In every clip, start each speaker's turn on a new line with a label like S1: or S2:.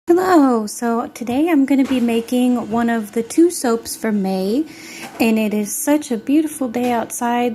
S1: Hello, so today I'm going to be making one of the two soaps for May, and it is such a beautiful day outside.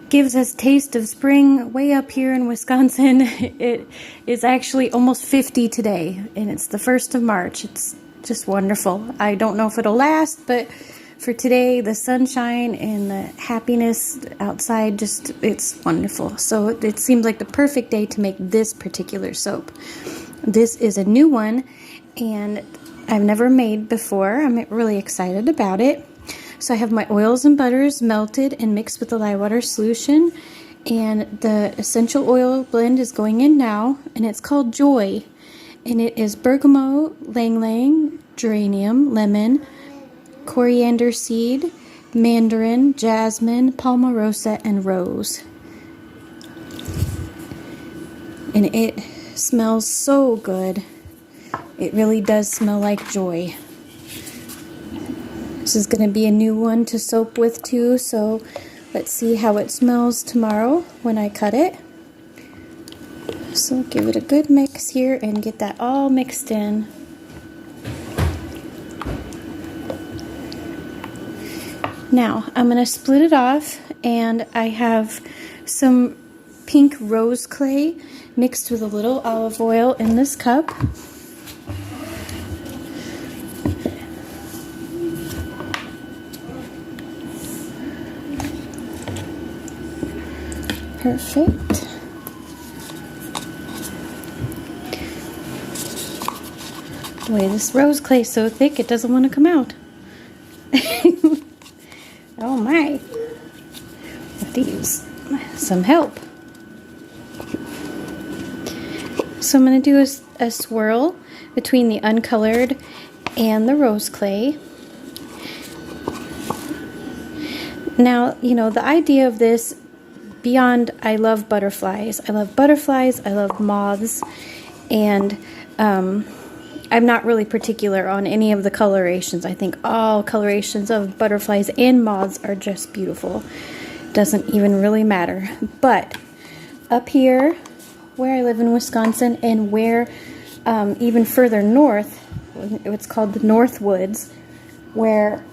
S1: Gives us taste of spring way up here in Wisconsin. It is actually almost 50 today, and it's the 1st of March. It's just wonderful. I don't know if it'll last, but for today, the sunshine and the happiness outside, it's wonderful. So it seems like the perfect day to make this particular soap. This is a new one, and I've never made before. I'm really excited about it. So I have my oils and butters melted and mixed with the lye water solution, and the essential oil blend is going in now, and it's called Joy, and it is bergamot, ylang ylang, geranium, lemon, coriander seed, mandarin, jasmine, palmarosa, and rose. And it smells so good. It really does smell like joy. This is going to be a new one to soap with too, so let's see how it smells tomorrow when I cut it. So give it a good mix here and get that all mixed in. Now I'm going to split it off, and I have some pink rose clay mixed with a little olive oil in this cup. Perfect. Boy, this rose clay is so thick it doesn't want to come out. Oh my. I have to use some help. So I'm going to do a swirl between the uncolored and the rose clay. Now, you know, the idea of this, beyond I love butterflies. I love butterflies, I love moths, and I'm not really particular on any of the colorations. I think all colorations of butterflies and moths are just beautiful. Doesn't even really matter. But up here, where I live in Wisconsin, and where even further north, it's called the North Woods, where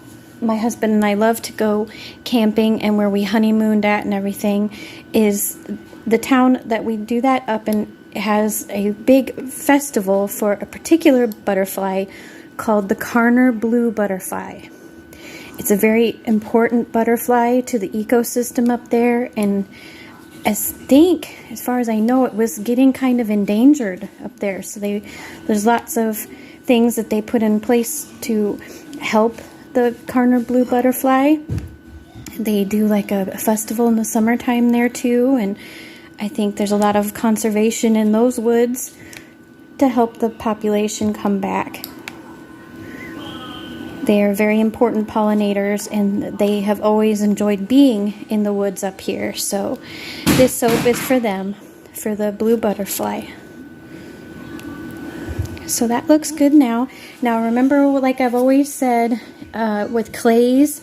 S1: my husband and I love to go camping and where we honeymooned at and everything, is the town that we do that up in. Has a big festival for a particular butterfly called the Karner blue butterfly. It's a very important butterfly to the ecosystem up there, and as far as I know, it was getting kind of endangered up there. So there's lots of things that they put in place to help the Karner blue butterfly. They do like a festival in the summertime there too, and I think there's a lot of conservation in those woods to help the population come back. They are very important pollinators, and they have always enjoyed being in the woods up here. So this soap is for them, for the blue butterfly. So that looks good now. Now remember, like I've always said, with clays,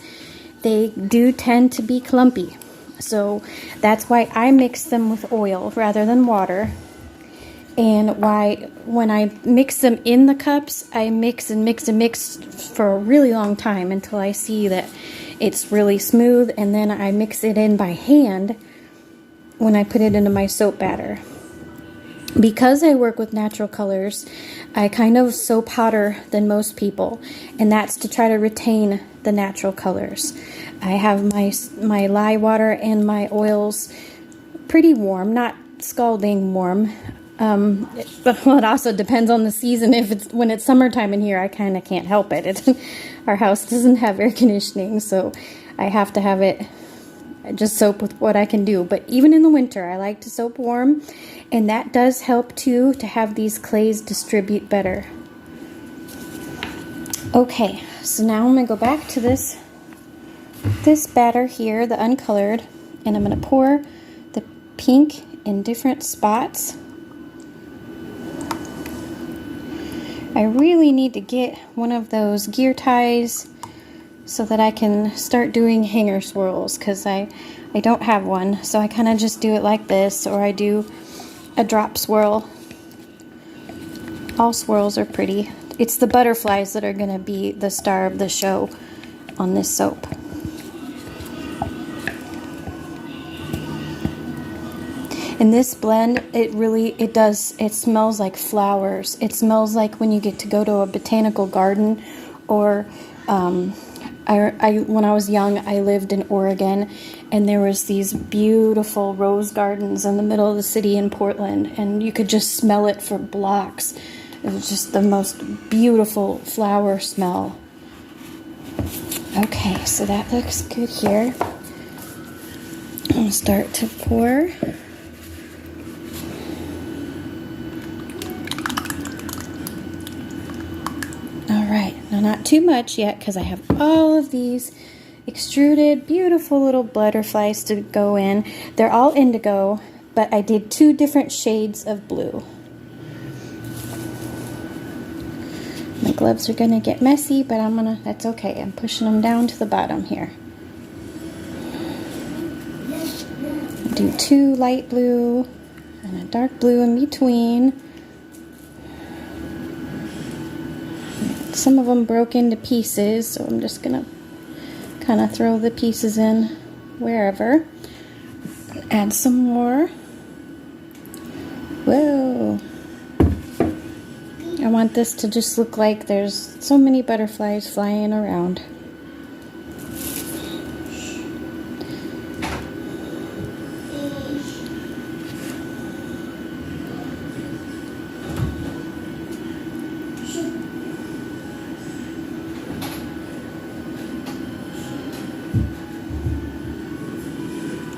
S1: they do tend to be clumpy. So that's why I mix them with oil rather than water. And why when I mix them in the cups, I mix and mix and mix for a really long time until I see that it's really smooth, and then I mix it in by hand when I put it into my soap batter. Because I work with natural colors, I kind of soap hotter than most people, and that's to try to retain the natural colors. I have my lye water and my oils pretty warm, not scalding warm. But it also depends on the season. When it's summertime in here, I kind of can't help it. Our house doesn't have air conditioning, so I have to have it just soap with what I can do. But even in the winter, I like to soap warm, and that does help too, to have these clays distribute better. Okay, so now I'm going to go back to this batter here, the uncolored, and I'm going to pour the pink in different spots. I really need to get one of those gear ties so that I can start doing hanger swirls, because I don't have one. So I kind of just do it like this, or I do a drop swirl. All swirls are pretty. It's the butterflies that are going to be the star of the show on this soap. And this blend, it smells like flowers. It smells like when you get to go to a botanical garden, or when I was young, I lived in Oregon, and there was these beautiful rose gardens in the middle of the city in Portland, and you could just smell it for blocks. It was just the most beautiful flower smell. Okay, so that looks good here. I'm going to start to pour. Alright, now not too much yet because I have all of these extruded, beautiful little butterflies to go in. They're all indigo, but I did 2 different shades of blue. My gloves are going to get messy, but that's okay. I'm pushing them down to the bottom here. Do 2 light blue and a dark blue in between. Some of them broke into pieces, so I'm just going to kind of throw the pieces in wherever. Add some more. Whoa. I want this to just look like there's so many butterflies flying around.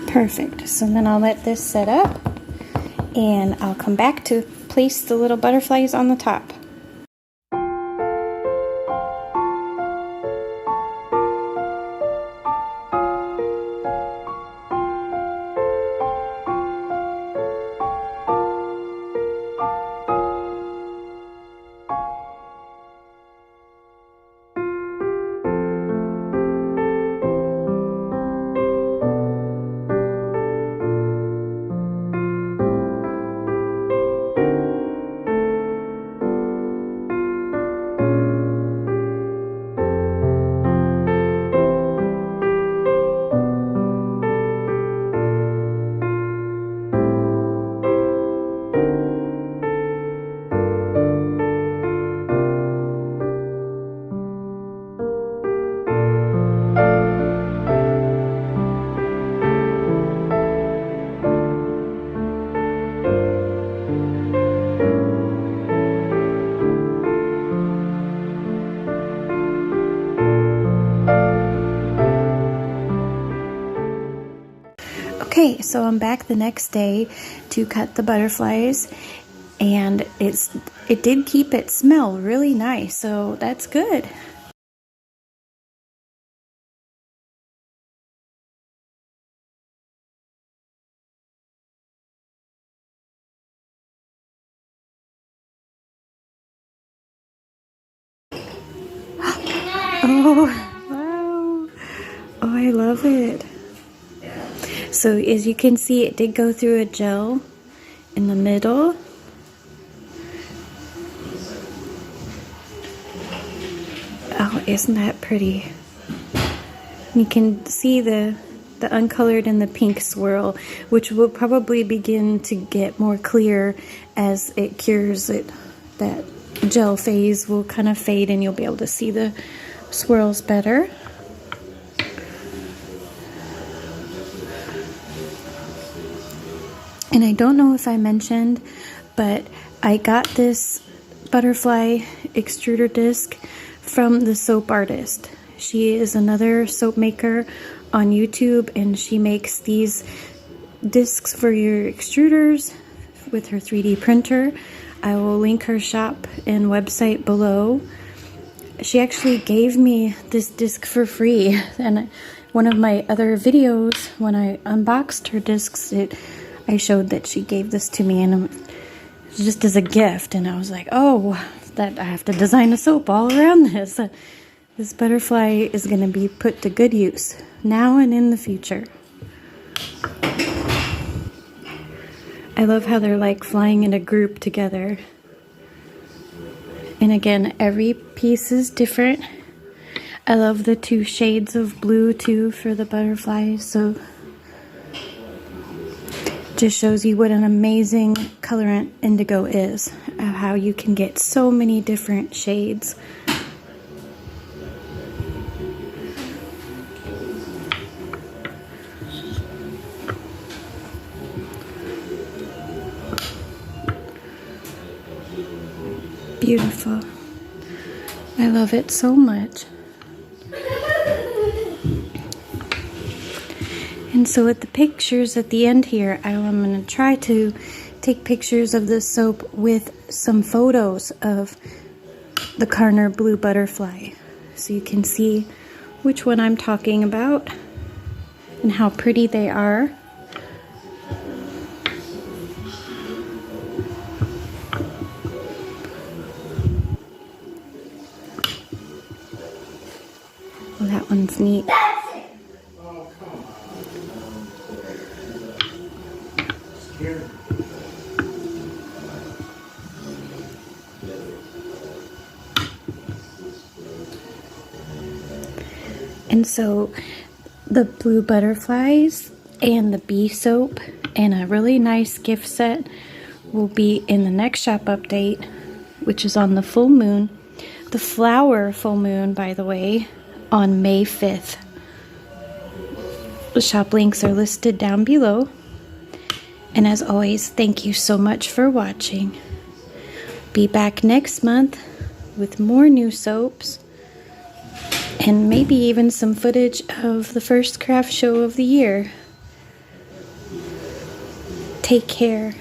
S1: Perfect. So then I'll let this set up, and I'll come back to place the little butterflies on the top. Okay, so I'm back the next day to cut the butterflies, and it did keep it smell really nice, so that's good. Oh, wow. Oh, I love it. So as you can see, it did go through a gel in the middle. Oh, isn't that pretty? You can see the uncolored and the pink swirl, which will probably begin to get more clear as it cures. That gel phase will kind of fade and you'll be able to see the swirls better. And I don't know if I mentioned, but I got this butterfly extruder disc from the Soap Artist. She is another soap maker on YouTube, and she makes these discs for your extruders with her 3D printer. I will link her shop and website below. She actually gave me this disc for free, and one of my other videos, when I unboxed her discs, I showed that she gave this to me, and just as a gift, and I was like, oh, that I have to design a soap all around this. This butterfly is going to be put to good use now and in the future. I love how they're like flying in a group together. And again, every piece is different. I love the 2 shades of blue too for the butterflies. So just shows you what an amazing colorant indigo is, of how you can get so many different shades. Beautiful. I love it so much. And so with the pictures at the end here, I'm going to try to take pictures of this soap with some photos of the Karner blue butterfly, so you can see which one I'm talking about and how pretty they are. Well, that one's neat. And so the blue butterflies and the bee soap and a really nice gift set will be in the next shop update, which is on the full moon. The flower full moon, by the way, on May 5th. The shop links are listed down below. And as always, thank you so much for watching. Be back next month with more new soaps and maybe even some footage of the first craft show of the year. Take care.